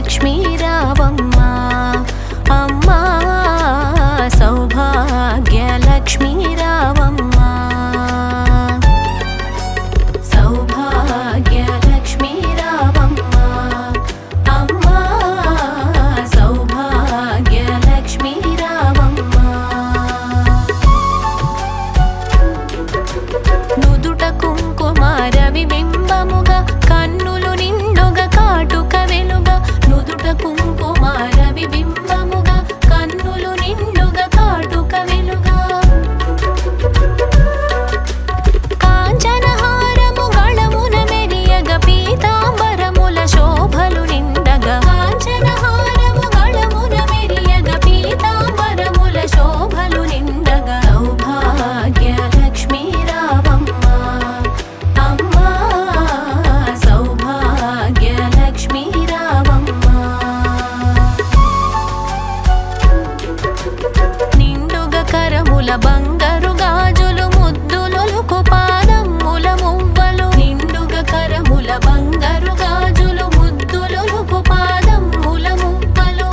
సౌభాగ్యలక్ష్మీ రావమ్మ అమ్మ సౌభాగ్యలక్ష్మీ రావమ్మ సౌభాగ్యలక్ష్మీ రావమ్మ అమ్మ సౌభాగ్యలక్ష్మీ రావమ్మ నుదుట కుంకుమ రవిబింబముగా కన్నులు నిండుగా కాటుక వెలుగా నుదుట కుంకుమ రవిబింబముగా కన్నులు నిండుగా కాటుక వెలుగా కాంచనహారము గళమున మెరియగ పీతాంబరముల శోభలు నిండగా కాంచనహారము గళమున మెరియగ పీతాంబరముల శోభలు నిండగా సౌభాగ్యలక్ష్మీ రావమ్మ అమ్మ సౌభాగ్యలక్ష్మీ రావమ్మ నిండుగా కరముల బంగారు గాజులు ముద్దులొలుకు పాదమ్ముల మువ్వలు నిండుగా కరముల బంగారు గాజులు ముద్దులొలుకు పాదమ్ముల మువ్వలు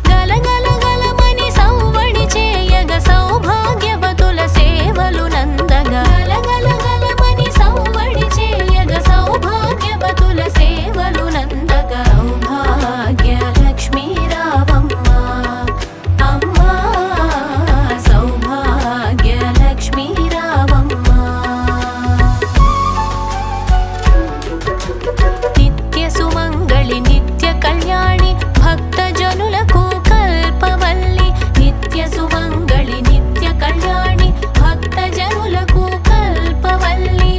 గలగల గలమని సౌవడి చేయగ సౌభాగ్యవతుల సేవలు నందగా గలగల గలమని సౌవడి చేయగ సౌభాగ్యవతుల సేవలు నందగా సౌభాగ్యలక్ష్మీ రావమ్మ అమ్మ సౌభాగ్యలక్ష్మీ రావమ్మ నిత్య సుమంగళి నిత్య కళ్యాణి భక్తజనులకు కల్పవల్లి నిత్య సుమంగళి నిత్య కళ్యాణి భక్తజనులకు కల్పవల్లి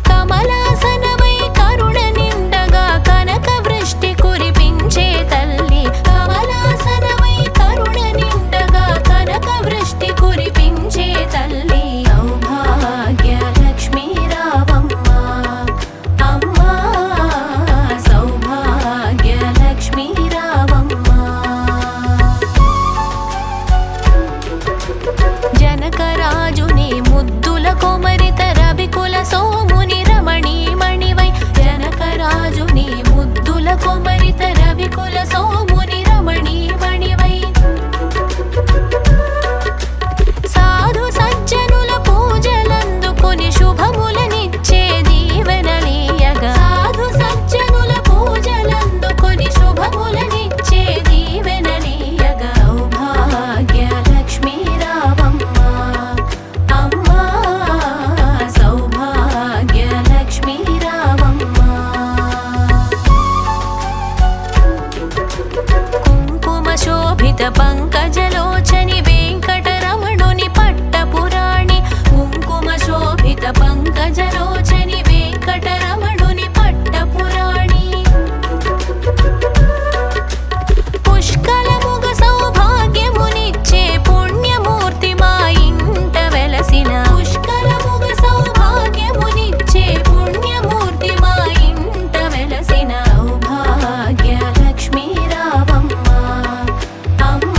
కమలాసనమై కరుణ నిండగా కనక వృష్టి కురిపించే తల్లి కమలాసనమై కరుణ నిండగా కనక వృష్టి కురిపించే తల్లి సౌభాగ్యలక్ష్మీ రావమ్మ అమ్మ సౌభాగ్యలక్ష్మీ రావమ్మ జనకరాజుని ముద్దుల కొమరిత రవికుల సోముని రమణీమణివై జనకరాజుని ముద్దుల కొమరిత రవికుల సోముని రమణీమణివై సాధు సజ్జనుల పూజలందుకొని శుభములనిచ్చే దీవెనలీయగా సాధు సజ్జనుల పూజలందుకొని శుభములనిచ్చే దీవెనలీయగా సౌభాగ్యలక్ష్మీ రావమ్మ అమ్మ సౌభాగ్యలక్ష్మీ రావమ్మ కుంకుమ శోభిత పంకజలోచని వెంకటరమణుని పట్టపురాణి కుంకుమ శోభిత పంకజలోచని వెంకటరమణుని పట్టపురాణి పుష్కలముగ సౌభాగ్యమునిచ్చే పుణ్యమూర్తి మా ఇంట వెలసిన పుష్కలముగ సౌభాగ్యమునిచ్చే పుణ్యమూర్తి మా ఇంట వెలసిన సౌభాగ్యలక్ష్మీ రావమ్మ అమ్మ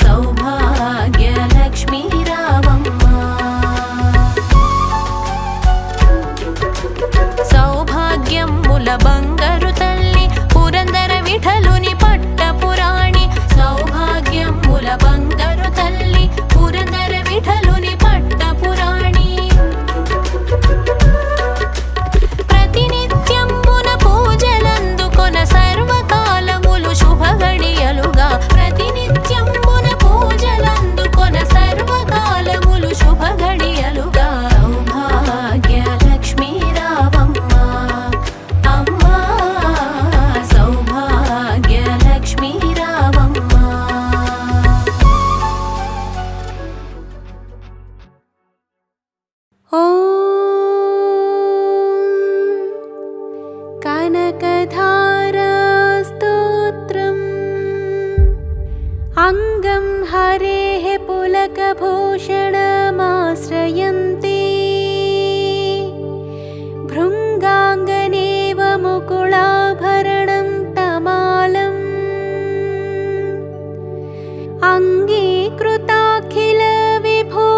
సౌభాగ్యలక్ష్మీ రావమ్మ సౌభాగ్యముల బంగారు తల్లి పురందర విఠలుని పట్టపురాణి సౌభాగ్యముల బంగారు తల్లి పురందర విఠలుని పట్టపురాణి ప్రతినిత్యమున పూజలందుకొన సర్వకాలములు శుభగడియలుగా ప్రతినిత్యమున పూజలందుకొన సర్వకాలములు శుభగడియలుగా సౌభాగ్యలక్ష్మీ రావమ్మ అమ్మ సౌభాగ్యలక్ష్మీ రావమ్మ ఓం కనకధారాస్తోత్రం అంగం హరేః పులకభూషణమాశ్రయంతే భృంగాంగనేవ ముకుళాభరణం తమాలం అంగీకృతాఖిల విభూతిరపాంగలీలా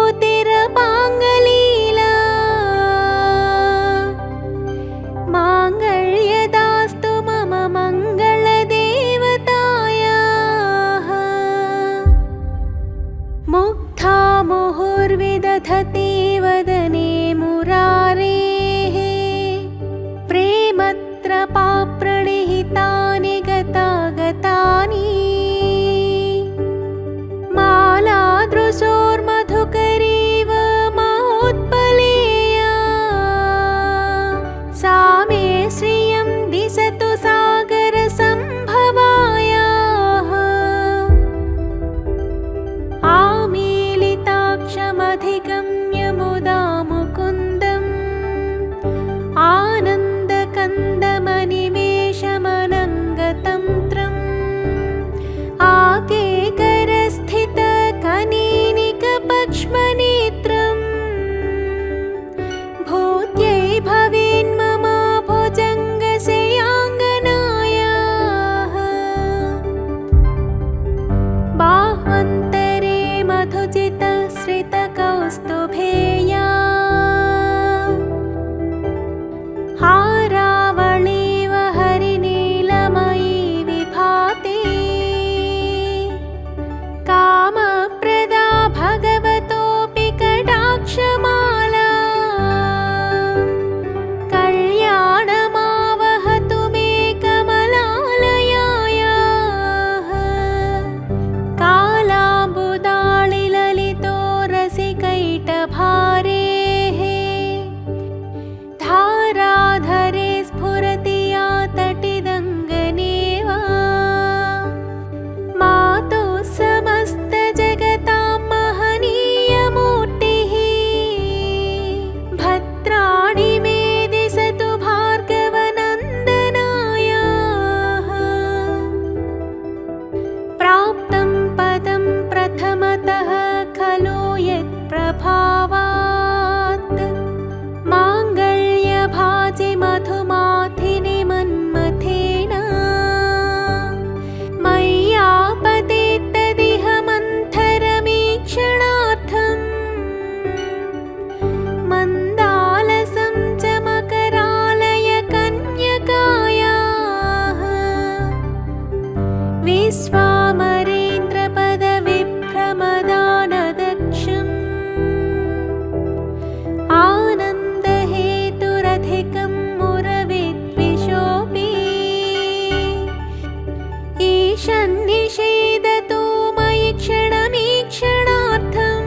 विश्वामरेन्द्रपदविभ्रमदानदक्षम् आनन्दहेतुरधिकं मुरविद्विषोऽपि ईशन्निषेधतो मयि क्षणमीक्षणार्थम्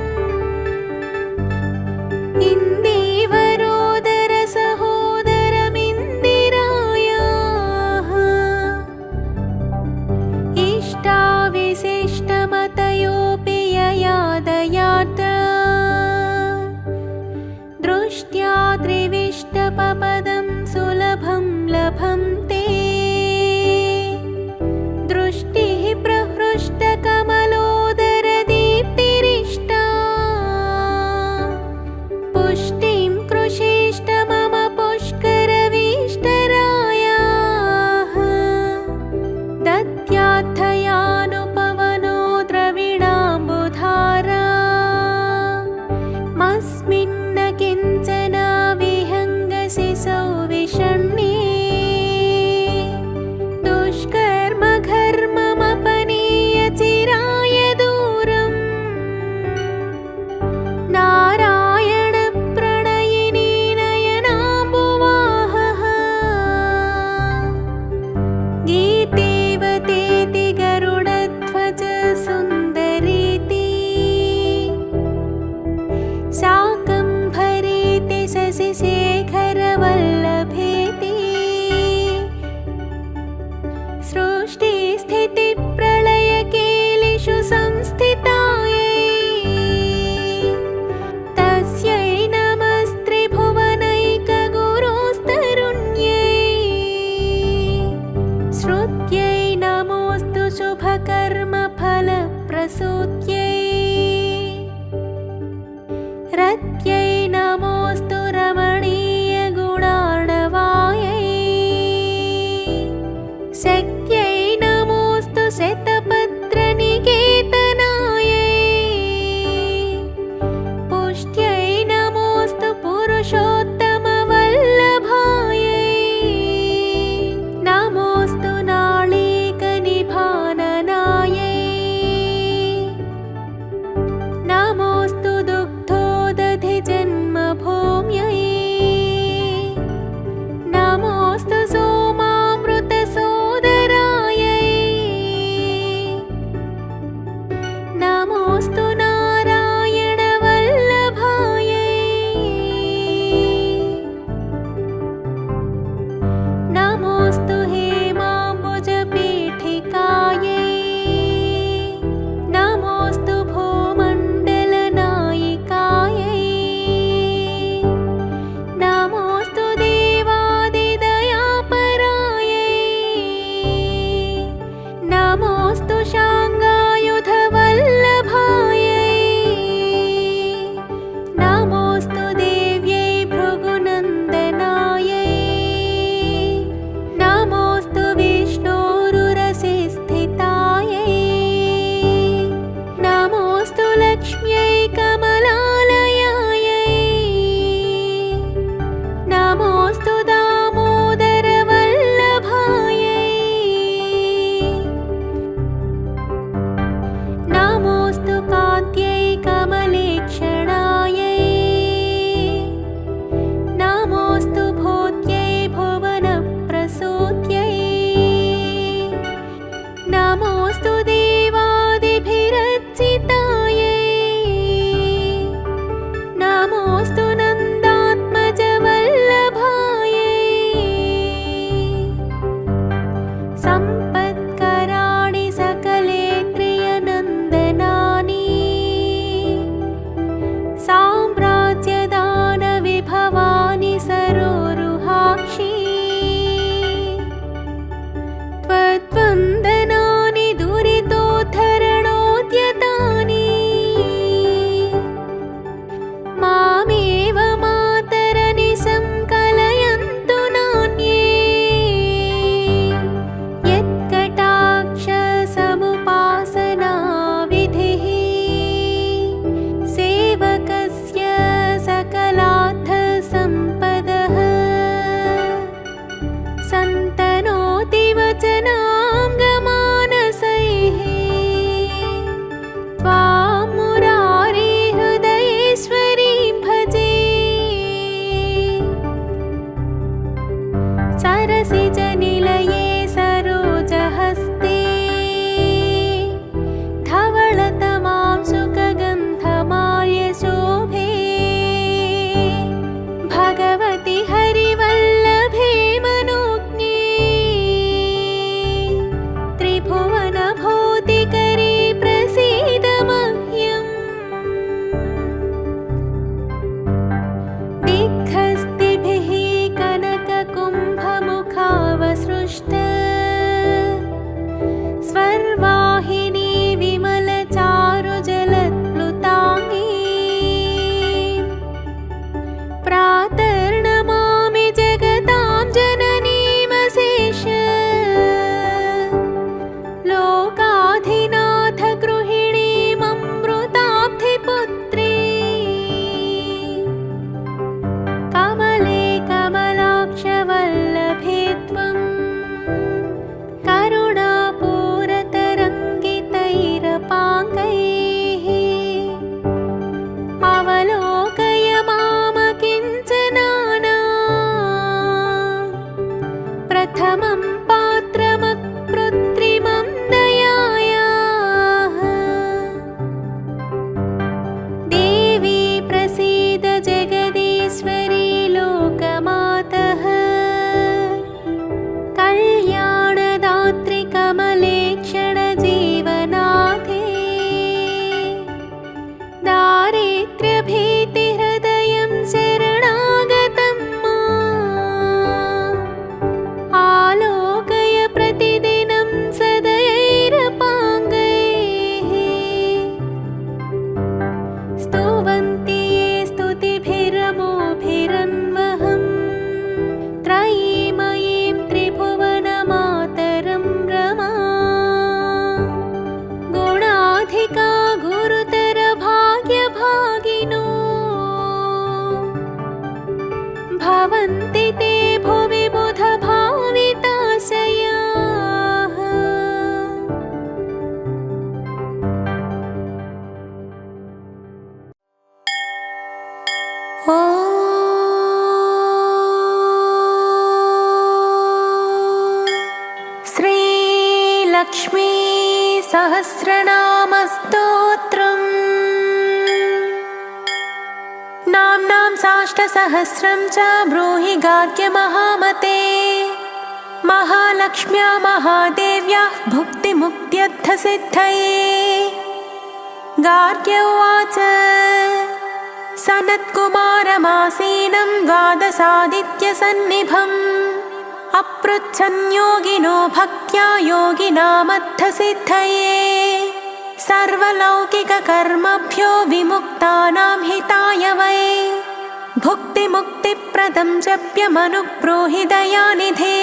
इन्दीवरोदरसहोदरमिन्दिरायाः इष्टाविशिष्टमतयोऽपि ययादयात् दृष्ट्या त्रिविष्टपपदं सुलभं लभन्ते दृष्टिः प्रहृष्टकमलोदरदीप्तिरिष्टा पुष्टिं कृषेष्ट मम पुष्करवीष्टरायाः दत्यार्थयानुपवनो द्रविणाम्बुधारा मस्मिन्न किञ्चन विहङ्गसिसौ विषण्णे दुष्कर्मघर्ममपनीय चिराय दूरम् नारायणप्रणयिनी नयनाम्बुवाहः गीतेवतेति गरुडध्वज सुन्दरीति शाकम्भरीति शशिशेखरवल्लभेति सृष्टिस्थितिप्रलयकेलिषु संस्थितायै तस्यै नमस्त्रिभुवनैकगुरोस्तरुण्यै श्रुत्यै नमोऽस्तु शुभकर्मफलप्रसूत्यै रत्यै नमोऽस्तु रमणीयगुणार्णवायै शक्यै नमोऽस्तु शतपत्रनिकेतनायै पुष्ट्यै नमोऽस्तु पुरुषोत्तमवल्लभायै नमोऽस्तु नाळीकनिभाननायै नमोऽस्तु दुग्धोदधिजन्मभूम्यै नमोऽस्तु सोमामृतसोदरायै नमोऽस्तु नारायणवल्लभायै नमोऽस्तु हेमाम्बुजपीठिकायै नमोऽस्तु भूमण्डलनायिकायै नमोऽस्तु देवादिदयापरायै नमोऽस्तु शाङ्गायुधवल्लभायै नमोऽस्तु देव्यै भृगुनन्दनायै नमोऽस्तु विष्णोरुरसि स्थितायै नमोऽस्तु लक्ष्म्यै कमलालयायै नमोऽस्तु दामोदरवल्लभायै नमोऽस्तु कान्त्यै कमलेक्षणायै नमोऽस्तु भूत्यै भुवनप्रसूत्यै नमोऽस्तु देवादिभिरर्चितायै नमोऽस्तु नन्दात्मजवल्लभायै सम्पत्कराणि सकलेन्द्रियनन्दनानि साम्राज्यदानविभवानि सरोरुहाक्षी त्वद्वन्दनानि दुरितो स्वर्वाहिनी विमलचारुजलत्प्लुताङ्गी प्रातर्नमामि जगतां जननीमशेष लोकाधिनाथ गृहिणीममृताब्धिपुत्री कमले कमलाक्षवल्लभे त्वं करुणापूरतरङ्गितैरपाङ्गैः अवलोकय माम किञ्चनाना प्रथमं पात्रमकृत्रिमं दयायाः देवी प्रसीद जगदीश्वरी लोकमातः कल्याणदात्री कमले क्षणजीवनाथे दारिद्र्यभीतिहृदयं शरणागतं माम् आलोकय प्रतिदिनं सदयैरपाङ्गैः स्तुवन्ति ये स्तुतिभिरमोभिरन्वहं त्रयीमयीं त्रिभुवनमातरं रमा गुणाधिका गुरुतरभाग्यभागिनो भवन्ति ते भुवि बुधभाविताशयाः ॐ श्रीलक्ष्मी सहस्रनामस्तोत्रम् नाम्नां साष्टसहस्रं च ब्रूहि गार्ग्यमहामते महालक्ष्म्या महादेव्याः भुक्तिमुक्त्यर्थसिद्धये गार्ग्य उवाच सनत्कुमारमासीनं द्वादशादित्यसन्निभम् अपृच्छन् योगिनो भक्त्या योगिनामर्थसिद्धये सर्वलौकिककर्मभ्यो विमुक्तानां हिताय वै भुक्तिमुक्तिप्रदं जप्यमनुब्रूहि दयानिधे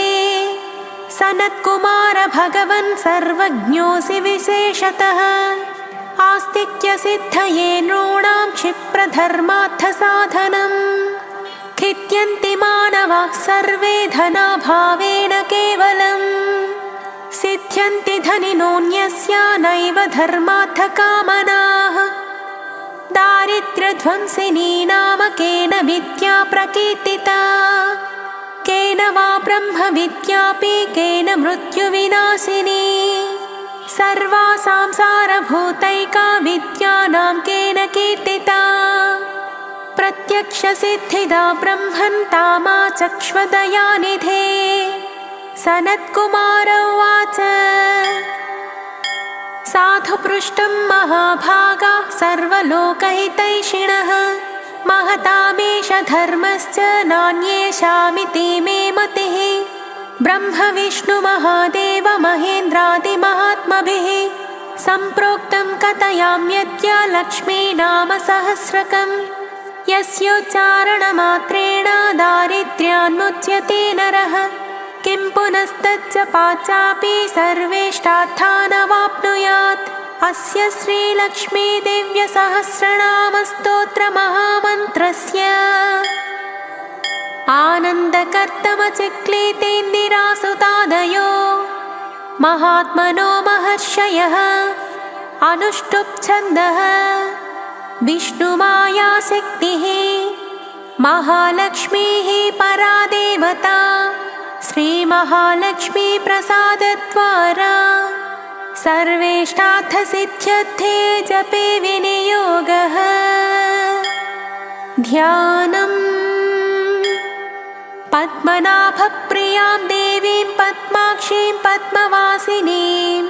सनत्कुमार भगवन् सर्वज्ञोऽसि विशेषतः आस्तिक्यसिद्धये नॄणां क्षिप्रधर्मार्थसाधनम् खिद्यन्ति मानवाः सर्वे धनाभावेन केवलम् सिद्ध्यन्ति धनिनोऽन्यस्य नैव धर्मार्थकामनाः दारिद्र्यध्वंसिनी नाम केन विद्या प्रकीर्तिता केन वा ब्रह्मविद्यापि केन मृत्युविनाशिनी सर्वासां सारभूतैका विद्यानां केन कीर्तिता प्रत्यक्षसिद्धिदा ब्रह्मन् तामाचक्ष्वदयानिधे सनत्कुमार उवाच साधु पृष्टं महाभागा सर्वलोकहितैषिणः महतामेष धर्मश्च नान्येषामिति मे मतिः ब्रह्म विष्णु महादेव महेन्द्रादिमहात्मभिः सम्प्रोक्तं कथयाम्यद्य लक्ष्मी नाम सहस्रकम् यस्योच्चारणमात्रेण दारिद्र्यान्मुच्यते नरः किं पुनस्तच्च पाचापि सर्वेष्टार्थानवाप्नुयात् अस्य श्रीलक्ष्मी दिव्यसहस्रनामस्तोत्रमहामन्त्रस्य आनन्दकर्तमचिक्लीतेन्दिरासुतादयो महात्मनो महर्षयः अनुष्टुप्छन्दः विष्णुमायाशक्तिः महालक्ष्मीः परा देवता श्रीमहालक्ष्मी प्रसादद्वारा सर्वेष्टार्थसिद्ध्यर्थे जपे विनियोगः ध्यानम् पद्मनाभप्रियां देवीं पद्माक्षीं पद्मवासिनीं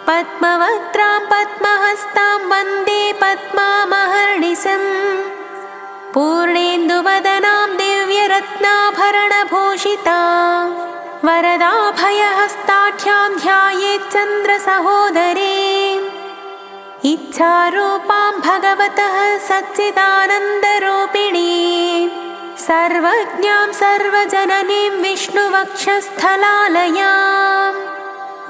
पद्मवक्त्रां पद्महस्तां वन्दे पद्मामहर्निशम् पूर्णेन्दुवदनां दिव्यरत्नाभरणभूषितां वरदाभयहस्ताढ्यां ध्यायेच्चन्द्रसहोदरीम् इच्छारूपां भगवतः सच्चिदानन्दरूपिणीं सर्वज्ञां सर्वजननीं विष्णुवक्षस्थलालयां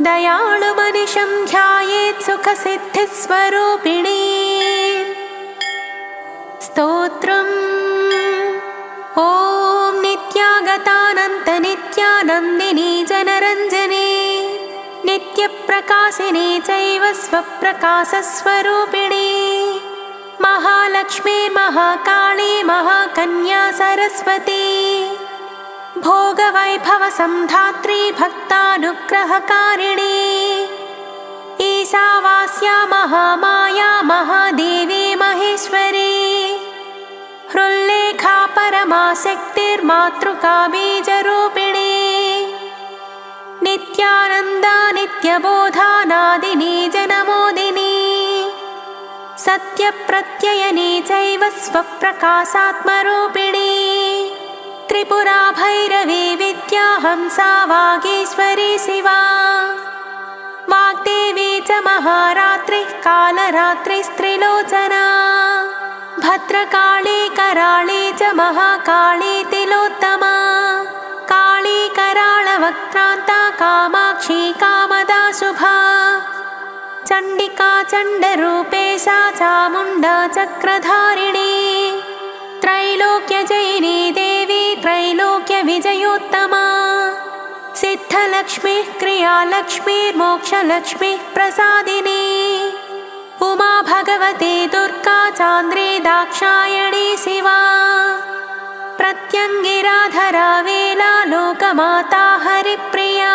दयाळुमनिशं ध्यायेत् सुखसिद्धिस्वरूपिणीम् स्तोत्रम् ॐ नित्यागतानन्तनित्यानन्दिनी जनरञ्जनी नित्यप्रकाशिनी चैव स्वप्रकाशस्वरूपिणी महालक्ष्मीर्महाकाली महाकन्या सरस्वती भोगवैभवसंधात्री भक्तानुग्रहकारिणी ईशावास्या महामाया महादेवी महेश्वरी हृल्लेखा परमाशक्तिर्मातृका बीजरूपिणी नित्यानन्दा नित्यबोधानादिनी जनमोदिनी सत्यप्रत्ययनी चैव स्वप्रकाशात्मरूपिणी त्रिपुरा भैरवी विद्या हंसा वागीश्वरी शिवा वाग्देवी च महारात्रिः कालरात्रिस्त्रिलोचना भद्रकाली कराळी च महाकाली तिलोत्तमा काली कराळवक्त्रान्ता कामाक्षी कामदा शुभा चण्डिका चण्डरूपेशा चामुण्डा चक्रधारिणी त्रैलोक्यजयिनी देवी त्रैलोक्यविजयोत्तमा सिद्धलक्ष्मीः क्रियालक्ष्मीर्मोक्षलक्ष्मीः प्रसादिनी उमा भगवती दुर्गा चान्द्री दाक्षायणी शिवा प्रत्यङ्गिराधरा वेला लोकमाता हरिप्रिया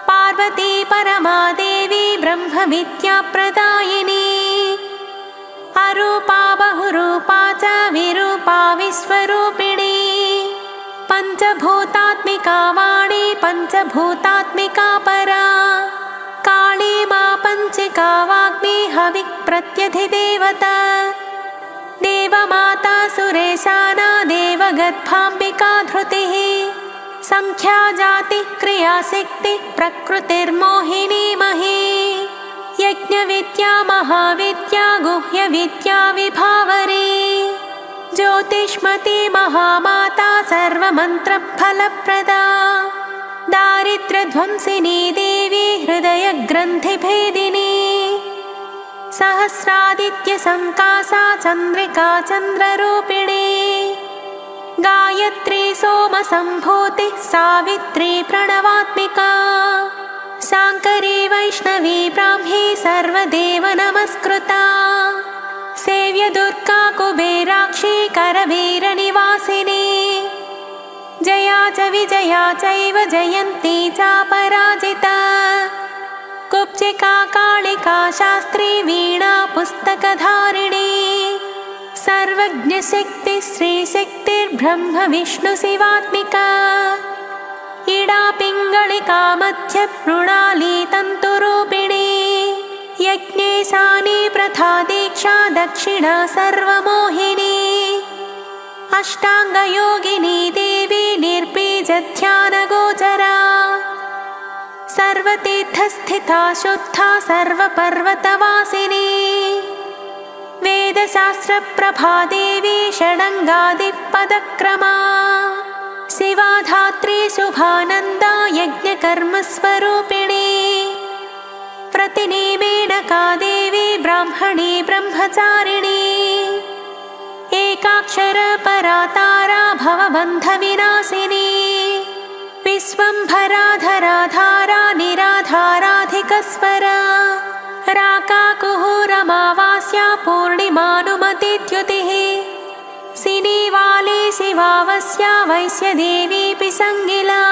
पार्वती परमादेवी ब्रह्मविद्याप्रदायिनी अरूपा बहुरूपा च विरूपा विश्वरूपिणी पञ्चभूतात्मिका वाणी पञ्चभूतात्मिका परा काली मा पञ्चिका वाग्मी हविप्रत्यधिदेवता देवमाता सुरेशाना देवगर्भाम्बिका धृतिः संख्या जातिः क्रियाशक्तिः प्रकृतिर्मोहिनी मही यज्ञविद्या महाविद्या गुह्यविद्या विभावरी ज्योतिष्मती महामाता सर्वमन्त्रफलप्रदा दारिद्र्यध्वंसिनी देवी हृदयग्रन्थिभेदिनी सहस्रादित्यसङ्कासा चन्द्रिका चन्द्ररूपिणी गायत्री सोमसम्भूतिः सावित्री प्रणवात्मिका शाङ्करी वैष्णवी ब्राह्मी सर्वदेवनमस्कृता सेव्यदुर्गा कुबेराक्षी करवीरनिवासिनी जया च विजया चैव जयन्ती चापराजिता कुब्जिका कालिका शास्त्री वीणा पुस्तकधारिणी सर्वज्ञशक्ति श्रीशक्तिर्ब्रह्म विष्णु शिवात्मिका इडा पिङ्गलिका मध्य मृणाली तन्तुरूपिणी यज्ञेशानी प्रथा दीक्षा दक्षिणा सर्वमोहिनी अष्टाङ्गयोगिनी देवी निर्बीजध्यानगोचरा सर्वतीर्थस्थिता शुद्धा सर्वपर्वतवासिनी वेदशास्त्रप्रभा देवी षडङ्गादिपदक्रमा शिवा धात्री शुभानन्दा यज्ञकर्मस्वरूपिणी प्रतिनेमेणका देवी ब्राह्मणी ब्रह्मचारिणी एकाक्षरपरा तारा भवबन्धविनाशिनी विश्वम्भराधराधारा निराधाराधिकस्वरा राकाकुहूरमावास्या पूर्णिमानुमतिद्युतिः सिनीवाली शिवावस्या वैश्यदेवी पिसङ्गिला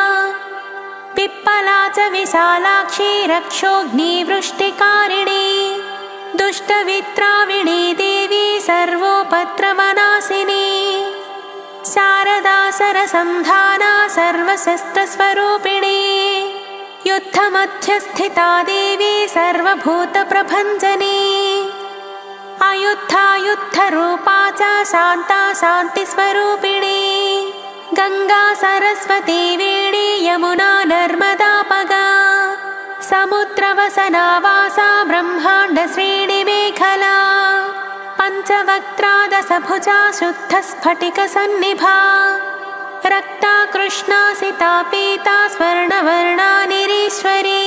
पिप्पला च विशालाक्षी रक्षोऽग्निवृष्टिकारिणी दुष्टवित्राविणी देवी सर्वोपद्रवनाशिनी शारदा सरसन्धाना सर्वशस्त्रस्वरूपिणी युद्धमध्यस्थिता देवी सर्वभूतप्रभञ्जनी अयुद्धा युद्धरूपा च शान्ता शान्तिस्वरूपिणी गंगा सरस्वती वेणी यमुना नर्मदापगा समुद्रवसना वासा ब्रह्माण्डश्रेणिमेखला पञ्चवक्त्रादशभुजा शुद्धस्फटिकसन्निभा रक्ता कृष्णा सिता पीता स्वर्णवर्णा निरीश्वरी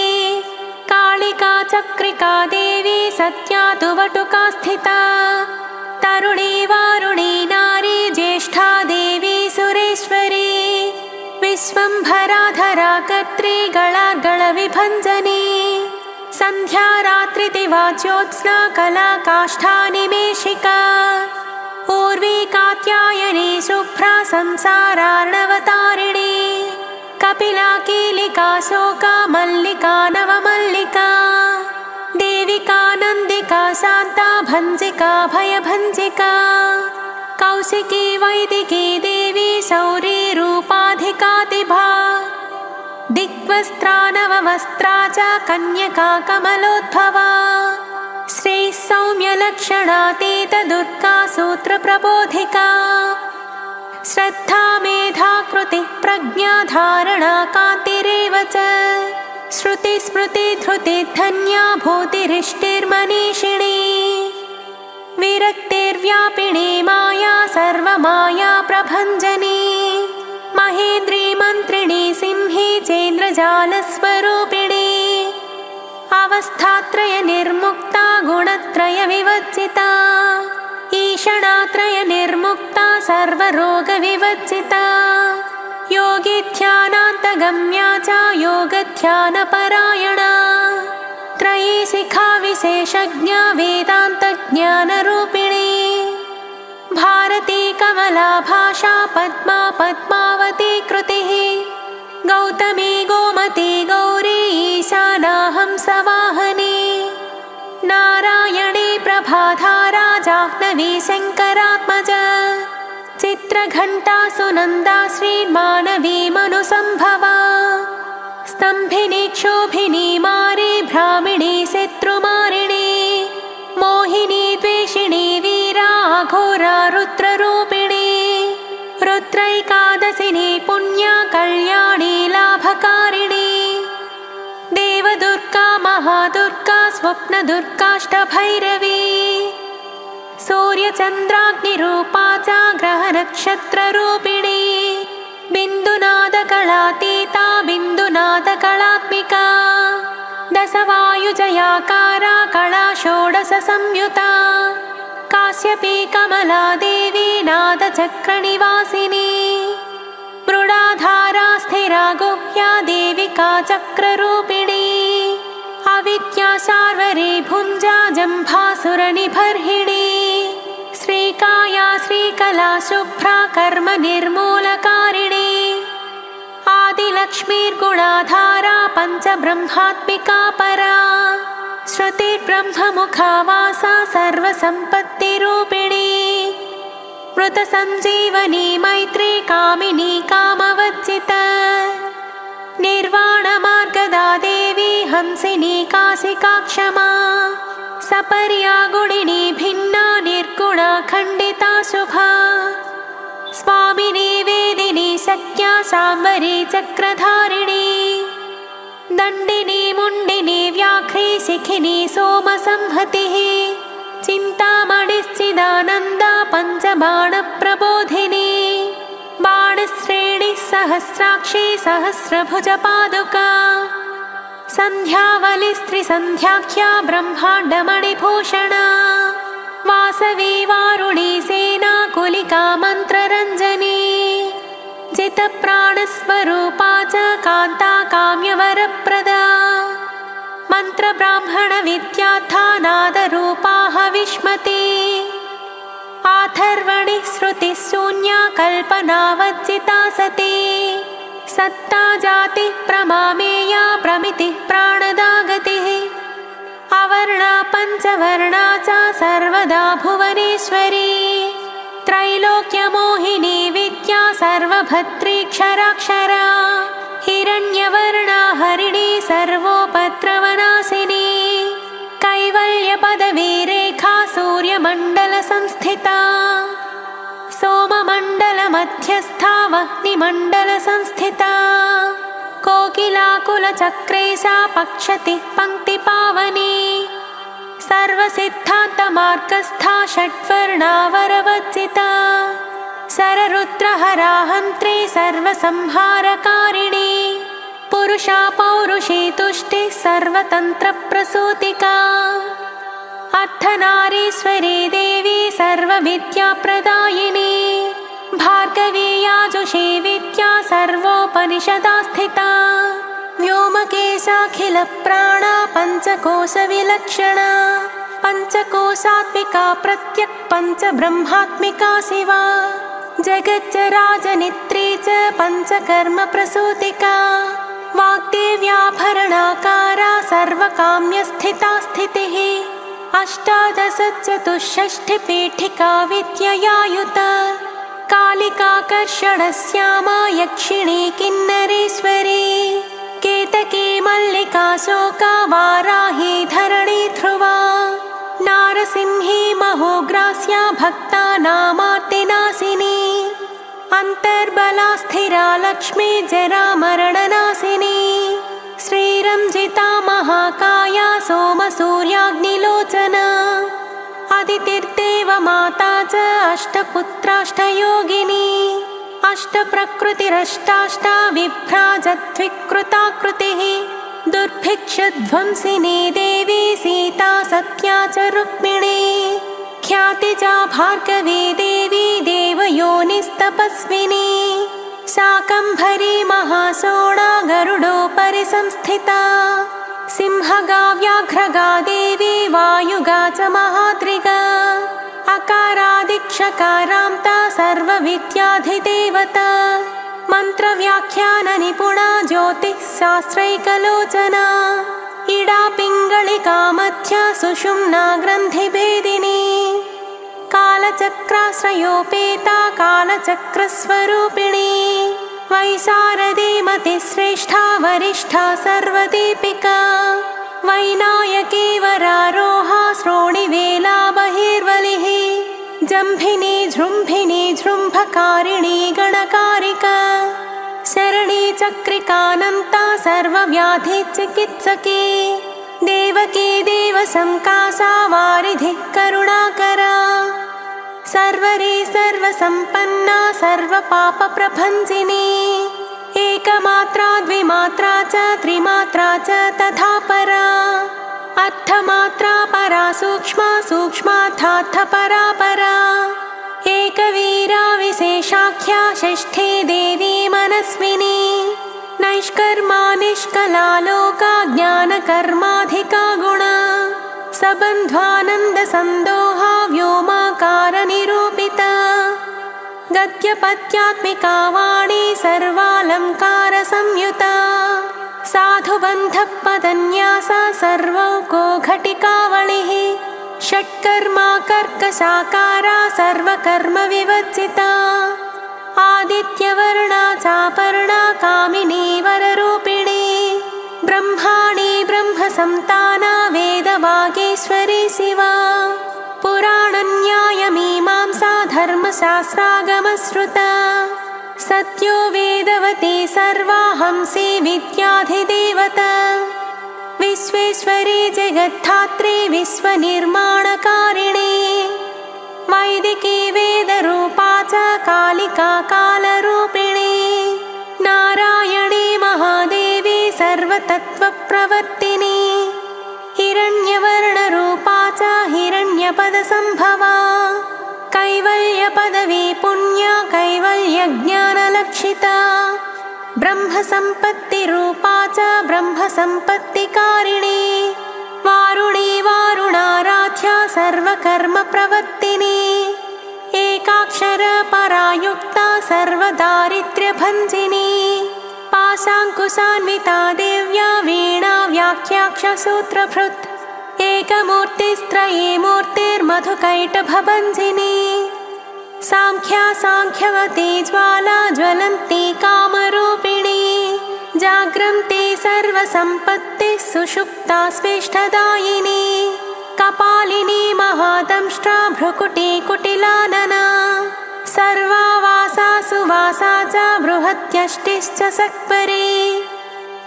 कालिका चक्रिका देवी सत्या तु वटुका स्थिता तरुणी वारुणी नारी ज्येष्ठा देवी सुरेश्वरी विश्वंभराधरा कर्त्री गळार्गळविभञ्जनी सन्ध्या रात्रिदिवा ज्योत्स्ना कला काष्ठा निमेषिका ऊर्वी कात्यायनी शुभ्रा संसारार्णवतारिणी कपिला कीलिका शोका मल्लिका नवमल्लिका देविका नन्दिका शान्ता भञ्जिका भयभञ्जिका कौशिकी वैदिकी देवी शौरी रूपाधिकातिभा दिग्वस्त्रा नववस्त्रा च कन्यका कमलोद्भवा श्रीः सौम्यलक्षणातीत दुर्गा सूत्रप्रबोधिका श्रद्धा मेधा कृतिः प्रज्ञा धारणा कान्तिरेव च श्रुतिस्मृति धृतिर्धन्या भूतिरिष्टिर्मनीषिणी विरक्तिर्व्यापिनी माया सर्वमाया प्रभञ्जनी महेन्द्री मन्त्रिणी सिंही चेन्द्रजालस्वरूपिणी अवस्थात्रय निर्मुक्ता गुणत्रय विवर्जिता ईषणात्रय निर्मुक्ता सर्वरोगविवर्जिता योगी ध्यानान्तगम्या च योगध्यानपरायणा त्रयी शिखा विशेषज्ञा वेदान्तज्ञानरूपिणी भारती कमला भाषा पद्मा पद्मावती कृतिः गौतमी गोमती गौरी ईशानाहं सवाहनी नारायणी प्रभाधारा जाह्नवी शङ्करात्मजा चित्रघण्टा सुनन्दा श्रीमानवी मनुसम्भवा स्तम्भिनी क्षोभिनी मारी भ्रामिणी शत्रुमारिणी मोहिनी द्वेषिणी वीरा घोरा रुद्ररूपिणी रुद्रैकादशिनी पुण्या कल्याणी लाभकारिणी देवदुर्गा महादुर्गा स्वप्नदुर्गाष्टभैरवी सूर्यचन्द्राग्निरूपा च ग्रहनक्षत्ररूपिणी बिन्दुनादकलातीता बिन्दुनादकलात्मिका दशवायुजयाकारा कला षोडशसंयुता काश्यपी कमला देवी नादचक्रनिवासिनी मृडाधारा स्थिरा गुह्या देविका चक्ररूपिणी अविद्या शार्वरी भुञ्जा जम्भासुरनिबर्हिणी श्रीकाया श्रीकला शुभ्रा कर्म निर्मूलकारिणी आदिलक्ष्मीर्गुणाधारा पञ्चब्रह्मात्मिका परा श्रुतिर्ब्रह्ममुखा वासा सर्वसम्पत्तिरूपिणी मृतसञ्जीवनी मैत्री कामिनी कामवर्जिता निर्वाणमार्गदा देवी हंसिनी काशिका क्षमा सपर्या गुणिनी भिन्ना निर्गुणा खण्डिता शुभा स्वामिनी वेदिनी शक्या साम्बरी चक्रधारिणी दण्डिनी मुण्डिनी व्याघ्री शिखिनी सोमसंहतिः चिन्तामणिश्चिदानन्दा पञ्चबाणप्रबोधिनी बाणश्रेणिः सहस्राक्षी सहस्रभुजपादुका सन्ध्यावलिस्त्रिसन्ध्याख्या ब्रह्माण्डमणिभूषणा वासवी वारुणी सेना कुलिका मन्त्ररञ्जनी जितप्राणस्वरूपा च कान्ता काम्यवरप्रदा मन्त्रब्राह्मणविद्याथा नादरूपा हविष्मती आथर्वणि श्रुतिः शून्या कल्पनावज्जिता सती सत्ता जातिः प्रमामेया प्रमितिः प्राणदा गतिः अवर्णा पञ्चवर्णा च सर्वदा भुवनेश्वरी त्रैलोक्यमोहिनी विद्या सर्वभद्रीक्षराक्षरा हिरण्यवर्णा हरिणी सर्वोपद्रवनाशिनी कैवल्यपदवीरेखा सूर्यमण्डलसंस्थिता सोममण्डलमध्यस्था वह्निमण्डलसंस्थिता कोकिलाकुलचक्रे सा पक्षति पङ्क्तिपावनी सर्वसिद्धान्तमार्गस्था षट्वर्णावरवर्जिता सररुद्रहराहन्त्री सर्वसंहारकारिणी पुरुषा पौरुषी तुष्टिः सर्वतन्त्रप्रसूतिका अर्धनारीश्वरी देवी सर्वविद्याप्रदायिनी भार्गवी याजुषी विद्या सर्वोपनिषदा स्थिता व्योमकेशाखिलप्राणा पञ्चकोशविलक्षणा पञ्चकोशात्मिका प्रत्यक् पञ्चब्रह्मात्मिका शिवा जगज्जराजनित्री च पञ्चकर्मप्रसूतिका वाग्देव्याभरणाकारा सर्वकाम्यस्थिता स्थितिः अष्टादशचतुष्षष्टिपीठिका विद्ययायुता कालिकाकर्षणश्यामा यक्षिणी किन्नरेश्वरी केतकी मल्लिका शोका वाराही धरणी ध्रुवा नारसिंही महोग्रास्या भक्तानामार्तिनाशिनी अन्तर्बला स्थिरा लक्ष्मी जरामरणनाशिनी श्रीरञ्जिता महाकाया सोमसूर्याग्निलोचना अदितिर्देव माता च अष्टपुत्राष्टयोगिनी अष्टप्रकृतिरष्टाष्टा विभ्राजद्विकृताकृतिः दुर्भिक्षध्वंसिनी देवी सीता सत्या च रुक्मिणी ख्यातिजा भार्गवी देवी देवयोनिस्तपस्विनी शाकम्भरी महाशोणा गरुडोपरि संस्थिता सिंहगा व्याघ्रगा देवी वायुगा च महाद्रिगा अकारादिक्षकारान्ता सर्वविद्याधिदेवता मन्त्रव्याख्याननिपुणा ज्योतिः शास्त्रैकलोचना इडा पिङ्गलिका मध्या सुषुम्ना ग्रन्थिभेदिनी कालचक्राश्रयोपेता कालचक्रस्वरूपिणी वैशारदी मतिश्रेष्ठा वरिष्ठा सर्वदीपिका वैनायकी वरारोहा श्रोणिवेला बहिर्वलिः जम्भिनी जृम्भिनी जृम्भकारिणी गणकारिका शरणी चक्रिकानन्ता सर्वव्याधिचिकित्सकी देवकी देवसंकासा वारिधिः करुणाकरा सर्वरी सर्वसम्पन्ना सर्वपापप्रभञ्जिनी एकमात्रा द्विमात्रा च त्रिमात्रा च तथा परा अर्थमात्रा परा सूक्ष्मा सूक्ष्मार्थार्थपरा परा एकवीरा विशेषाख्या षष्ठी देवी मनस्विनी नैष्कर्मा निष्कला लोका ज्ञानकर्माधिका गुणा सबन्ध्वानन्दसन्दोहा व्योमाकारनिरूपिता गद्यपद्यात्मिका वाणी सर्वालङ्कारसंयुता साधुबन्धपदन्यासा सर्वौको घटिकावलिः षट्कर्मा कर्कशाकारा सर्वकर्मविवर्जिता आदित्यवर्णा चापर्णा कामिनी वररूपिणी ब्रह्माणी ब्रह्मसन्ताना वेदवागीश्वरी शिवा पुराणन्यायमीमांसा धर्मशास्त्रागमश्रुता सत्यो वेदवती सर्वा हंसी विद्याधिदेवता विश्वेश्वरी जगद्धात्री विश्वनिर्माणकारिणी वैदिकी वेदरूपा च कालिका कालरूपिणी नारायणी महादेवी सर्वतत्त्वप्रवर्तिनी हिरण्यवर्णरूपा च हिरण्यपदसम्भवा कैवल्यपदवी पुण्या कैवल्यज्ञानलक्षिता ब्रह्मसम्पत्तिरूपा च ब्रह्मसम्पत्तिकारिणी वारुणी वारुणाराध्या सर्वकर्मप्रवर्तिनी एकाक्षरपरायुक्ता सर्वदारिद्र्यभञ्जिनी पाशाङ्कुशान्विता देव्या वीणा व्याख्याक्षसूत्रभृत् एकमूर्तिस्त्रयी मूर्तिर्मधुकैटभभञ्जिनी साङ्ख्या साङ्ख्यवती ज्वाला ज्वलन्ती कामरूपिणी जाग्रन्ती सर्वसम्पत्तिः सुषुप्ता स्वेष्टदायिनी कपालिनी महादंष्ट्रा भ्रुकुटी कुटिलानना सर्वावासा सुवासा च बृहत्यष्टिश्च सक्परी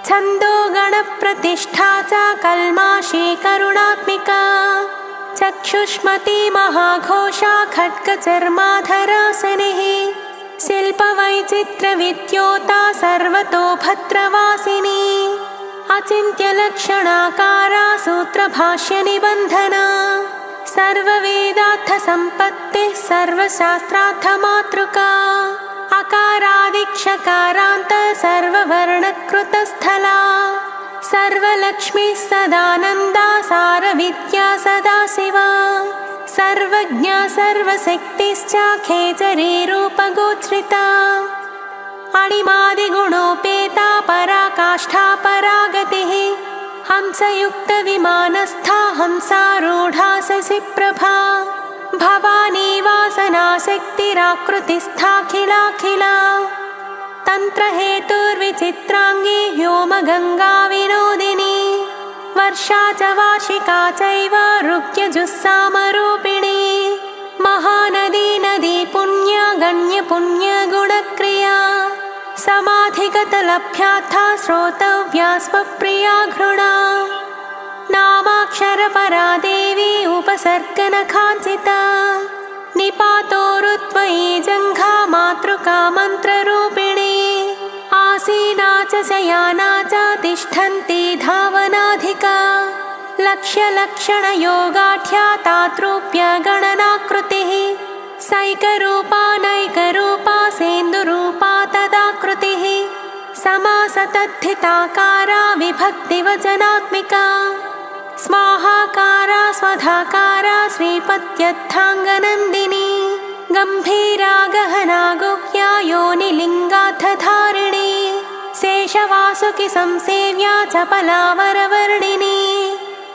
छन्दो गणप्रतिष्ठा च कल्माषी करुणात्मिका चक्षुष्मती महाघोषा खड्गचर्माधरासनिः शिल्पवैचित्र्यविद्योता सर्वतो भद्रवासिनी अचिन्त्यलक्षणाकारा सूत्रभाष्यनिबन्धना सर्ववेदार्थसम्पत्तिः सर्वशास्त्रार्थमातृका अकारादिक्षकारान्त सर्ववर्णकृतस्थला सर्वलक्ष्मीः सदानन्दा सारविद्या सदाशिवा सर्वज्ञा सर्वशक्तिश्च खेचरी रूपगोचरिता अणिमादिगुणोपेता पराकाष्ठा परागतिः हंसयुक्तविमानस्था हंसारूढा शशिप्रभा भवानी वासनाशक्तिराकृतिस्थाखिलाखिला तन्त्रहेतुर्विचित्राङ्गी व्योमगङ्गाविनोदिनी वर्षा च वार्षिका चैव ऋग्यजुस्सामरूपिणी महानदी नदी पुण्या गण्यपुण्यगुणक्रिया समाधिगतलभ्याथा श्रोतव्या स्वप्रिया घृणा नामाक्षरपरा देवी उपसर्गनखाञ्चिता निपातोरुत्वयी जङ्घा मातृका मन्त्ररूपिणी आसीना च शयाना च तिष्ठन्ती धावनाधिका लक्ष्यलक्षणयोगाढ्या तातृप्य गणनाकृतिः सैकरूपा नैकरूपा सेन्दुरूपा तदाकृतिः समासतद्धिताकारा विभक्तिवचनात्मिका स्वाहाकारा स्वधाकारा श्रीपत्यर्थाङ्गनन्दिनी गम्भीरा गहना गुह्या योनिलिङ्गार्थधारिणी शेषवासुकि संसेव्या चपला वरवर्णिनी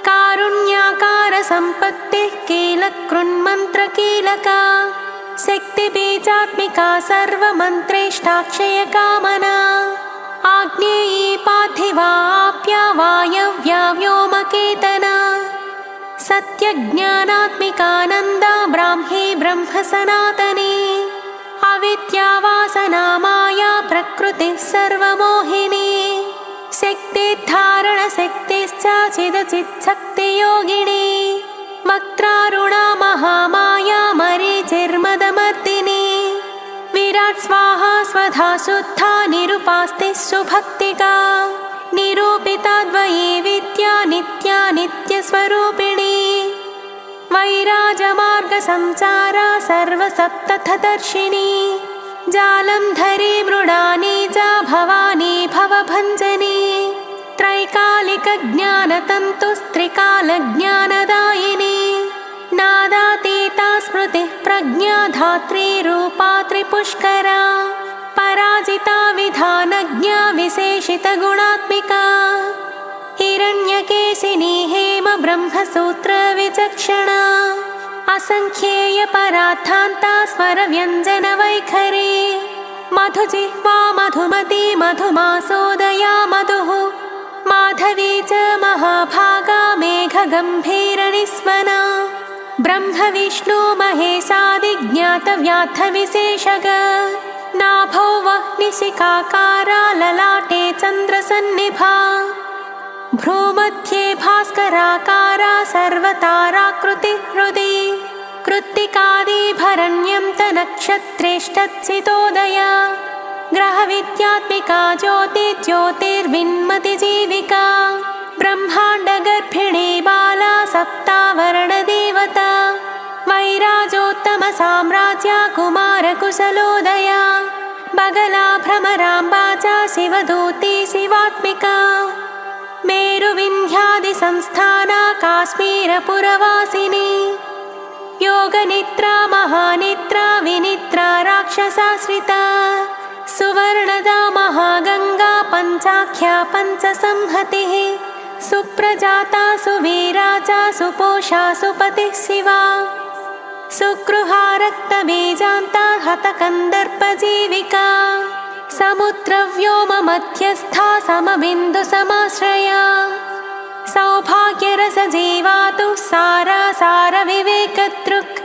कारुण्याकार सम्पत्तिः कीलकृन्मन्त्रकीलका शक्तिबीजात्मिका सर्वमन्त्रेष्टाक्षयकामना आग्नेयी पार्थिवाप्या वायव्या व्योमकेतना सत्यज्ञानात्मिकानन्दा ब्राह्मी ब्रह्म सनातनी अविद्यावासना माया प्रकृतिः सर्वमोहिनी शक्तिर्धारणशक्तिश्च चिदचिच्छक्तियोगिनी वक्त्रारुणा महामाया मरीचिर्मदमर्दिनी विराट् स्वाहा स्वधा शुद्धा निरुपास्तिः सुभक्तिका निरूपिता द्वयी विद्या नित्या नित्यस्वरूपिणी वैराजमार्गसञ्चारा सर्वसप्तथदर्शिनी जालन्धरी मृडानी च भवानी भवभञ्जनी त्रैकालिकज्ञानतन्तुस्त्रिकालज्ञानदायिनी नादातीता स्मृतिः प्रज्ञा धात्री रूपा त्रिपुष्करा पराजिता विधानज्ञा विशेषितगुणात्मिका हिरण्यकेशिनी हेम ब्रह्मसूत्रविचक्षणा असङ्ख्येय परार्थान्ता स्वरव्यञ्जनवैखरी मधुजिह्वा मधुमती मधुमासोदया मधुः माधवी च महाभागा मेघगम्भीरनिस्वना ब्रह्मविष्णु महेशादिज्ञातव्यार्थविशेषग नाभौ वह्निशिखाकारा ललाटे चन्द्रसन्निभा भ्रूमध्ये भास्कराकारा सर्वताराकृतिः हृदि कृत्तिकादिभरण्यं च नक्षत्रेष्टच्चितोदया ग्रहविद्यात्मिका ज्योतिर्ज्योतिर्विन्मतिजीविका ब्रह्माण्डगर्भिणी बाला सप्तावर्णदेवता वैराजोत्तमसाम्राज्या कुमारकुशलोदया बगला भ्रमराम्बा च शिवदूती शिवात्मिका मेरुविन्ध्यादिसंस्थाना काश्मीरपुरवासिनी योगनिद्रा महानिद्रा विनिद्रा राक्षसाश्रिता सुवर्णदा महागङ्गा पञ्चाख्या पञ्चसंहतिः सुप्रजाता सुवीरा च सुपोषा सुपतिः शिवा सुगृहा रक्तबीजान्ता हतकन्दर्पजीविका समुद्रव्योममध्यस्था समबिन्दुसमाश्रया सौभाग्यरसजीवातु सारविवेकदृक्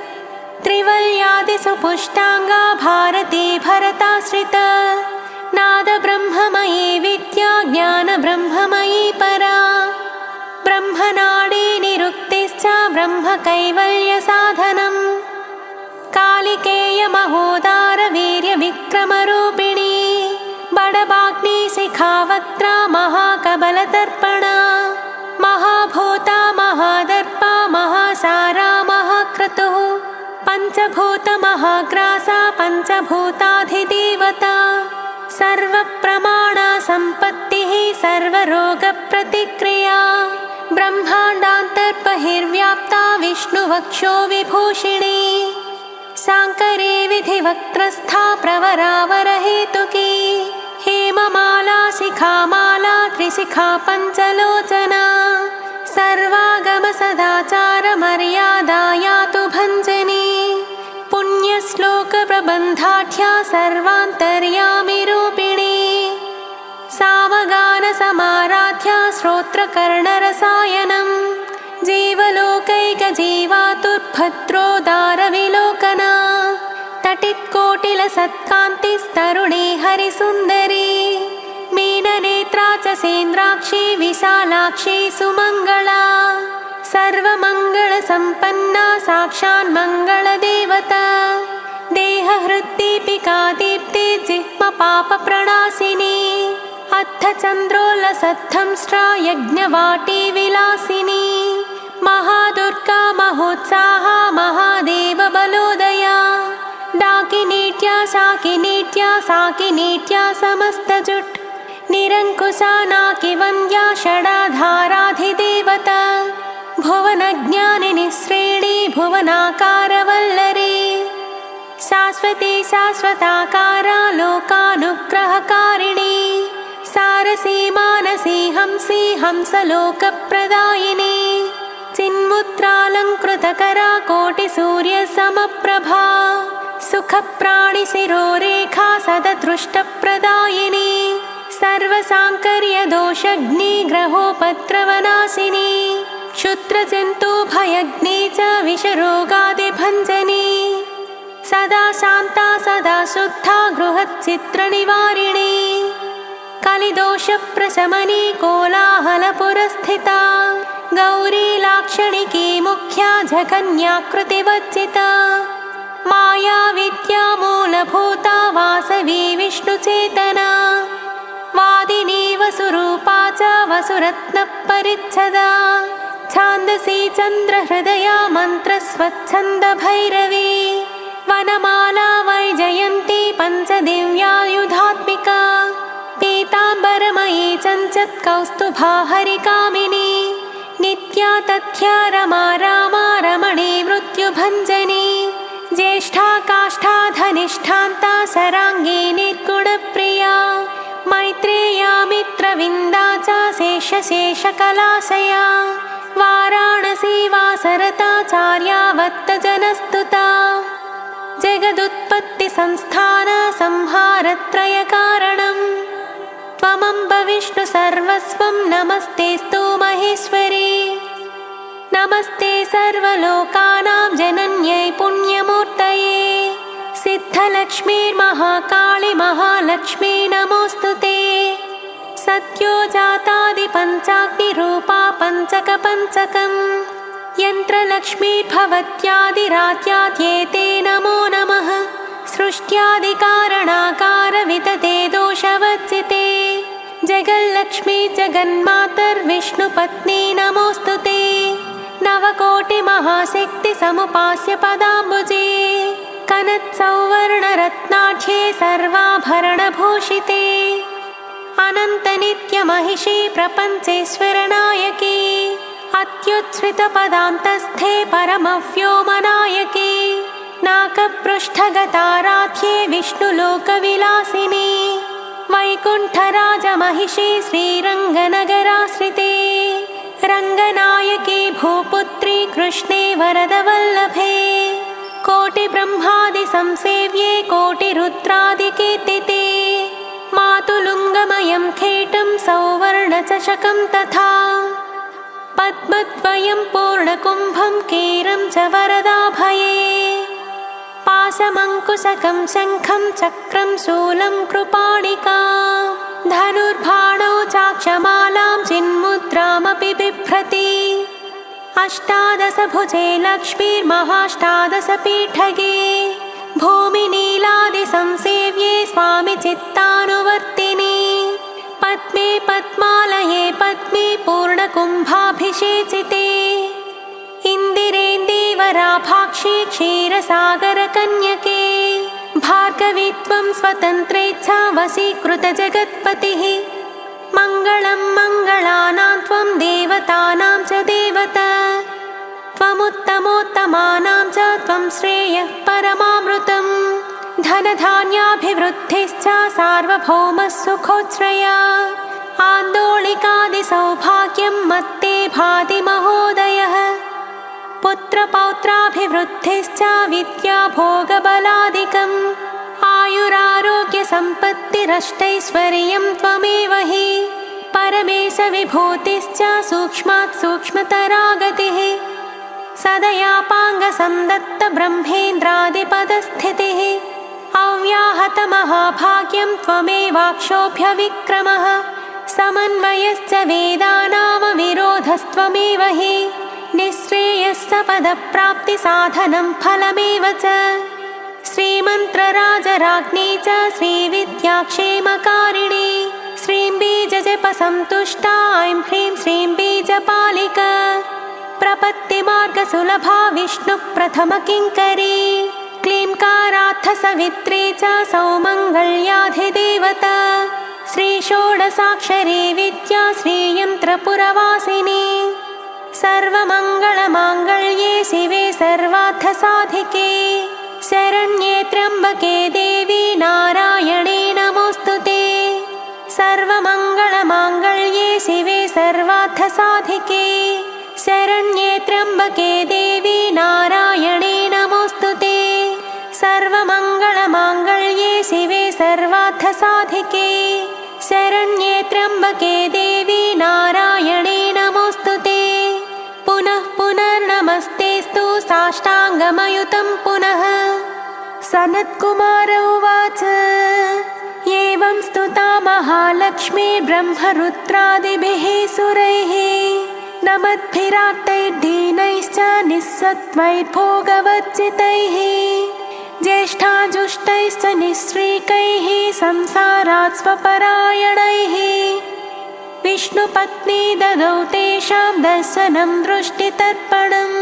त्रिवल्यादिसुपुष्टाङ्गा भारती भरताश्रिता नादब्रह्ममयी विद्या ज्ञानब्रह्ममयी परा ब्रह्मनाडी निरुक्तिश्च ब्रह्मकैवल्यसाधनम् कालिकेयमहोदारवीर्यविक्रमरूपिणी बडबाग्निशिखावक्त्रा महाकबलतर्पणा महाभूता महादर्पा महासारा महाक्रतुः पञ्चभूतमहाग्रासा पञ्चभूताधिदेवता सर्वप्रमाणा सम्पत्तिः सर्वरोगप्रतिक्रिया ब्रह्माण्डान्तर्बहिर्व्याप्ता विष्णुवक्षो विभूषिणी शाङ्करे विधिवक्त्रस्था प्रवरावरहेतुकी हेममाला शिखामाला त्रिशिखा पञ्चलोचना सर्वागमसदाचारमर्यादा यातु भञ्जनी पुण्यश्लोकप्रबन्धाढ्या सर्वान्तर्यामिरूपिणी सामगानसमाराध्या श्रोत्रकर्णरसायनम् जीवलोकैकजीवातुर्भद्रोदारविलोकना तटित्कोटिलसत्कान्तिस्तरुणी हरिसुन्दरी मीननेत्रा च सेन्द्राक्षी विशालाक्षी सुमङ्गला सर्वमङ्गलसम्पन्ना साक्षान्मङ्गलदेवता देहहृद्दीपिका दीप्ते जिह्मपापप्रणाशिनी अर्थचन्द्रोल्लसद्धंष्ट्रा यज्ञवाटी विलासिनी महादुर्गा महोत्साहा महादेवबलोदया डाकिनीट्या शाकिनीट्या साकिनीट्या समस्तजुट् निरङ्कुशा नाकिवन्द्या षडाधाराधिदेवता भुवनज्ञानिनि श्रेणी भुवनाकारवल्लरी शाश्वती शाश्वताकारा लोकानुग्रहकारिणी सारसी मानसी हंसी हंसलोकप्रदायिनी चिन्मुद्रालङ्कृतकरा कोटिसूर्यसमप्रभा सुखप्राणिशिरोरेखा सददृष्टप्रदायिनी सर्वसाङ्कर्यदोषग्निग्रहोपद्रवनाशिनी क्षुद्रजन्तुभयग्नि च विषरोगादिभञ्जनी सदा शान्ता सदा शुद्धा गृहच्चित्रनिवारिणी कलिदोषप्रशमनी कोलाहलपुरस्थिता गौरी लाक्षणिकी मुख्या जगन्याकृतिवर्जिता माया विद्या मूलभूता वासवी विष्णुचेतना वादिनी वसुरूपा च वसुरत्नपरिच्छदा छान्दसी चन्द्रहृदया मन्त्रस्वच्छन्दभैरवी वनमाला वैजयन्ती पञ्चदिव्यायुधात्मिका पीताम्बरमयी चञ्चत्कौस्तुभा हरिकामिनी नित्या तथ्या रमा रामा रमणी मृत्युभञ्जनी ज्येष्ठा काष्ठा धनिष्ठान्ता शराङ्गी निर्गुणप्रिया मैत्रेया मित्रविन्दा च शेषशेषकलाशया वाराणसी वासरताचार्या वत्तजनस्तुता जगदुत्पत्तिसंस्थान संहारत्रयकारणम् त्वमम्ब विष्णु सर्वस्वं नमस्तेऽस्तु महेश्वरी नमस्ते सर्वलोकानां जनन्यै पुण्यमूर्तये सिद्धलक्ष्मीर्महाकाळि महालक्ष्मी नमोऽस्तु ते सत्योजातादिपञ्चाग्निरूपा पञ्चकपञ्चकम् यन्त्रलक्ष्मीर्भवत्यादिरात्याद्येते नमो नमः सृष्ट्यादिकारणाकारवितते दोषवर्जिते जगल्लक्ष्मी जगन्मातर्विष्णुपत्नी नमोऽस्तु ते नवकोटिमहाशक्तिसमुपास्य पदाम्बुजे कनत्सौवर्णरत्नाढ्ये सर्वाभरणभूषिते अनन्तनित्यमहिषी प्रपञ्चेश्वरनायकी अत्युच्छ्रितपदान्तस्थे परमव्योमनायकी नाकपृष्ठगताराध्ये विष्णुलोकविलासिनी वैकुण्ठराजमहिषी श्रीरङ्गनगराश्रिते रङ्गनायकी भूपुत्री कृष्णे वरदवल्लभे कोटिब्रह्मादिसंसेव्ये कोटिरुद्रादिकीर्तिते मातुलुङ्गमयं खेटं सौवर्णचषकं तथा पद्मद्वयं पूर्णकुम्भं कीरं च वरदाभये पाशमङ्कुशकं शङ्खं चक्रं शूलं कृपाणिका धनुर्बाणौ चाक्षमालां चिन्मुद्रामपि बिभ्रति अष्टादशभुजे लक्ष्मीर्महाष्टादशपीठगे भूमिनीलादिसंसेव्ये स्वामि चित्तानुवर्तिनि पद्मे पद्मालये पद्मे पूर्णकुम्भाभिषेचिते इन्दिरेन्दीवराभाक्षी क्षीरसागरकन्यके भार्गवी त्वं स्वतन्त्रेच्छा वशीकृतजगत्पतिः मङ्गलं मङ्गलानां त्वं देवतानां च देवता त्वमुत्तमोत्तमानां च त्वं श्रेयः परमामृतं धनधान्याभिवृद्धिश्च सार्वभौमः सुखोच्छ्रया आन्दोलिकादिसौभाग्यं मत्ते भाति महोदयः पुत्रपौत्राभिवृद्धिश्च विद्याभोगबलादिकम् आयुरारोग्यसम्पत्तिरष्टैश्वर्यं त्वमेव हि परमेश विभूतिश्च सूक्ष्मात् सूक्ष्मतरा गतिः सदयापाङ्गसन्दत्त ब्रह्मेन्द्रादिपदस्थितिः अव्याहतमहाभाग्यं त्वमेवाक्षोभ्यविक्रमः समन्वयश्च वेदानामविरोधस्त्वमेव हि निःश्रेयस्स पदप्राप्तिसाधनं फलमेव च श्रीमन्त्रराजराज्ञी च श्रीविद्याक्षेमकारिणी श्रीं बीजजपसन्तुष्टा ऐं ह्रीं श्रीं बीजपालिका प्रपत्तिमार्गसुलभा विष्णुप्रथमकिङ्करी क्लींकारार्थसवित्री च सौमङ्गल्याधिदेवता श्रीषोडशाक्षरी विद्या श्रीयन्त्रपुरवासिनी सर्वमङ्गलमाङ्गल्ये शिवे सर्वार्थसाधिके शरण्ये त्र्यम्बके देवी नारायणे नमोऽस्तुते सर्वमङ्गलमाङ्गल्ये शिवे सर्वार्थसाधिके शरण्ये त्र्यम्बके देवी नारायणे नमोऽस्तुते सर्वमङ्गलमाङ्गल्ये शिवे सर्वार्थसाधिके शरण्ये त्र्यम्बके देवी नारायणे नमोऽस्तुते पुनः पुनर्नमस्तेस्तु साष्टाङ्गमयुतं पुनः सनत्कुमार उवाच एवं स्तुता महालक्ष्मी ब्रह्मरुद्रादिभिः सुरैः नमद्भिरार्तैर्दीनैश्च निःसत्त्वैर्भोगवर्जितैः ज्येष्ठाजुष्टैश्च निःश्रीकैः संसारात् स्वपरायणैः विष्णुपत्नी ददौ तेषां दर्शनं दृष्टितर्पणम्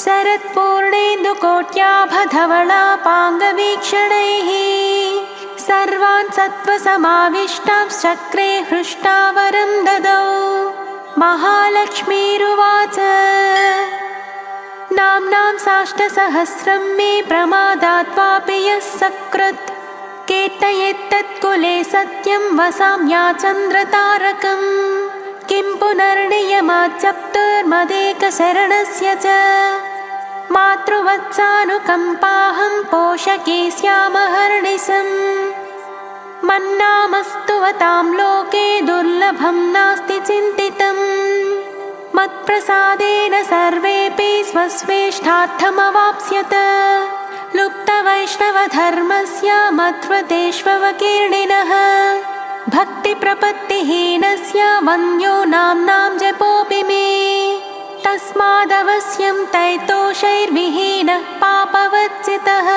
शरत्पूर्णेन्दुकोट्याभधवलापाङ्गवीक्षणैः सर्वान् सत्त्वसमाविष्टांश्चक्रे हृष्टावरं ददौ महालक्ष्मीरुवाच नाम्नां साष्टसहस्रं मे प्रमादात्वापि यः सकृत् कीर्तयेत्तत्कुले सत्यं वसाम्या चन्द्रतारकम् किं पुनर्नियमाच्चप्तुर्मदेकशरणस्य च मातृवत्सानुकम्पाहं पोषके स्यामहर्निशम् मन्नामस्तुवतां लोके दुर्लभं नास्ति चिन्तितम् मत्प्रसादेन सर्वेऽपि स्वस्वेष्टार्थमवाप्स्यत लुप्तवैष्णवधर्मस्य मध्वतेष्वकीर्णिनः भक्तिप्रपत्तिहीनस्य वन्द्यो नाम्नां जपोऽपि मे तस्मादवश्यं तैतोषैर्विहीनः पापवर्जितः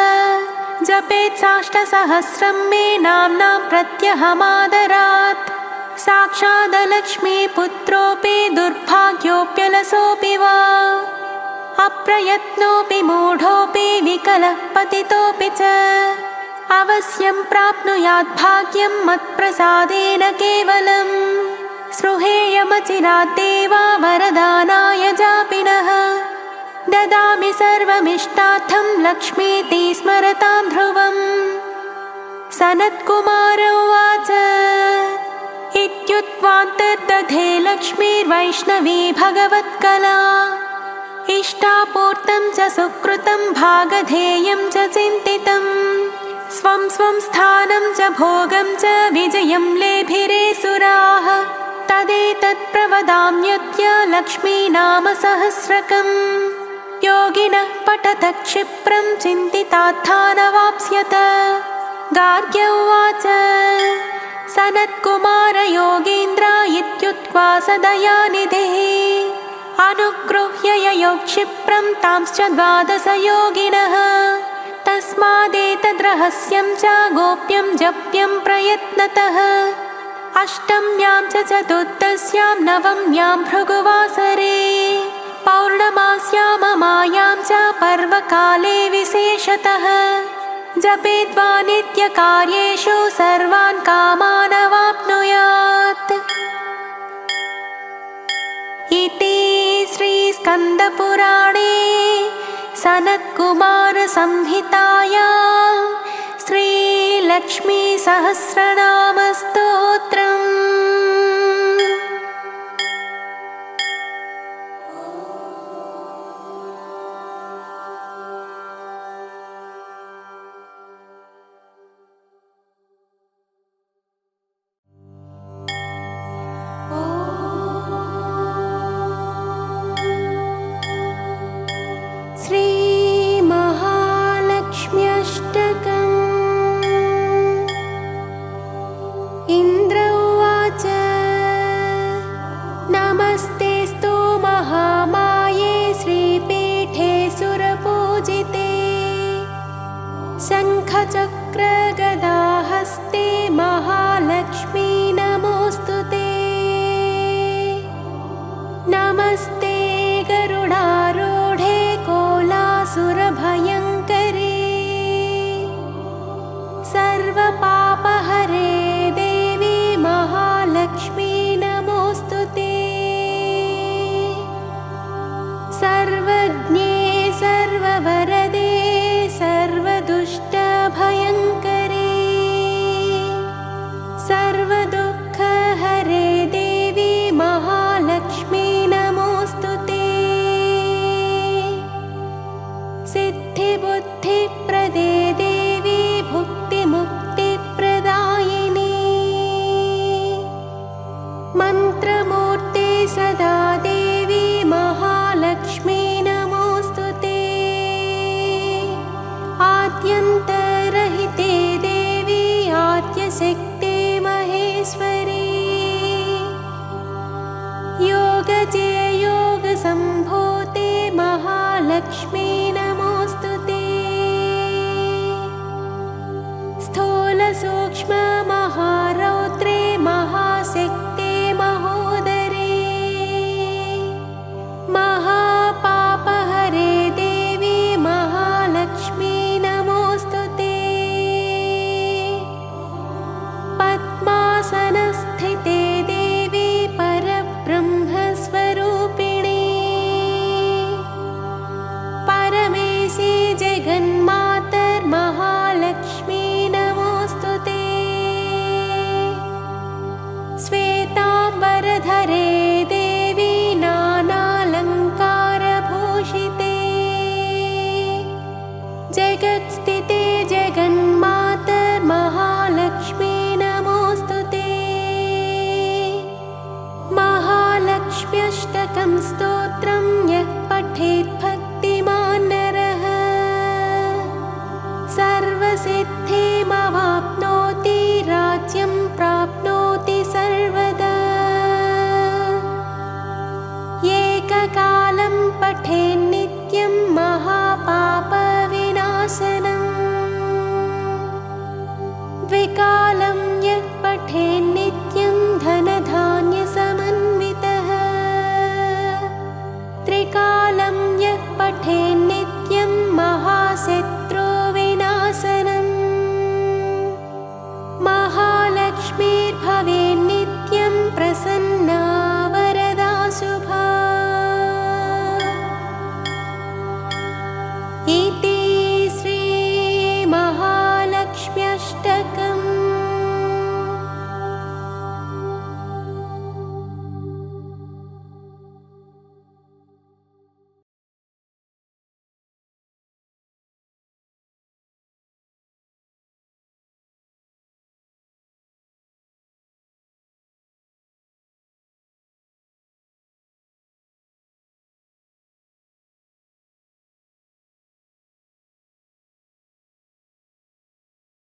जपेत् साष्टसहस्रं मे नाम्नां प्रत्यहमादरात् साक्षादलक्ष्मीपुत्रोऽपि दुर्भाग्योऽप्यलसोऽपि वा अप्रयत्नोऽपि मूढोऽपि विकलः पतितोऽपि च अवश्यं प्राप्नुयात् भाग्यं मत्प्रसादेन केवलम् स्पृहेयमचिराद्देवा वरदानाय जापिनः ददामि सर्वमिष्टार्थं लक्ष्मीति स्मरतां ध्रुवम् सनत्कुमार उवाच इत्युक्त्वान्तर्दधे लक्ष्मीर्वैष्णवी भगवत्कला इष्टापूर्तं च सुकृतं भागधेयं च चिन्तितं स्वं स्वं स्थानं च भोगं च विजयं लेभिरे सुराः तदेतत् प्रवदाम्यद्य लक्ष्मीनाम सहस्रकम् योगिनः पठत क्षिप्रं चिन्तितात्थानवाप्स्यत। गार्ग्य उवाच सनत्कुमार योगीन्द्र इत्युक्त्वा स दयानिधिः अनुगृह्य ययौ क्षिप्रं तांश्च 12 योगिनः। तस्मादेतद्रहस्यं च गोप्यं जप्यं प्रयत्नतः। अष्टम्यां च चतुर्दश्यां नवम्यां भृगुवासरे पौर्णमास्याममायां च पर्वकाले विशेषतः जपेद्वा नित्यकार्येषु सर्वान् कामान् अवाप्नुयात्। इति श्रीस्कन्दपुराणे सनत्कुमारसंहितायां श्रीलक्ष्मीसहस्रनामस्तोत्रम्। श्रीमहालक्ष्म्यष्टकम्। इन्द्र उवाच नमस्तेस्तु महामाये श्रीपीठे सुरपूजिते शङ्खचक्रगदाहस्ते महालक्ष्मी नमोऽस्तुते। नमस्ते गरुडारूढे कोलासुरभयङ्करे सर्वपापहरे देवी महालक्ष्मी नमोऽस्तुते। सर्वज्ञे सर्ववरदे सर्वदुष्टभयङ्करे सर्वदुःखहरे देवी महालक्ष्मी नमोऽस्तुते। सिद्धिबुद्धिप्रदे देवी भुक्तिमुक्तिप्रदायिनी मन्त्रमूर्ते सदा देवी महालक्ष्मी नमोऽस्तुते। आद्यन्तरहिते देवी आद्यशक्ते महेश्वरी योगजे योगसम्भूते महालक्ष्मी नमोऽस्तुते। स्थूलसूक्ष्ममहारौद्रे महाशक्ते महोदरे महापापहरे देवी महालक्ष्मी नमोऽस्तुते। पद्मासनस्थिते देवी परब्रह्मस्वरूपिणी परमेशी जगन्मातर्महालक्ष्मी नमोऽस्तुते। श्वेताम्बरधरे देवी नानालङ्कारभूषिते जगत्स्थिते जगन्मातर्महालक्ष्मी नमोऽस्तुते। महालक्ष्म्यष्टकं स्तोत्रं यः पठेत् भक्तिमान् नरः सर्वसिद्धिमवाप्नोति राज्यं प्राप्नोति सर्वदा। एककालं पठेन्नित्यं महापापविनाशनम् द्विकालं यः पठेन्नित्यं धनधान्यसमन्वितः त्रिकालं यः पठेन्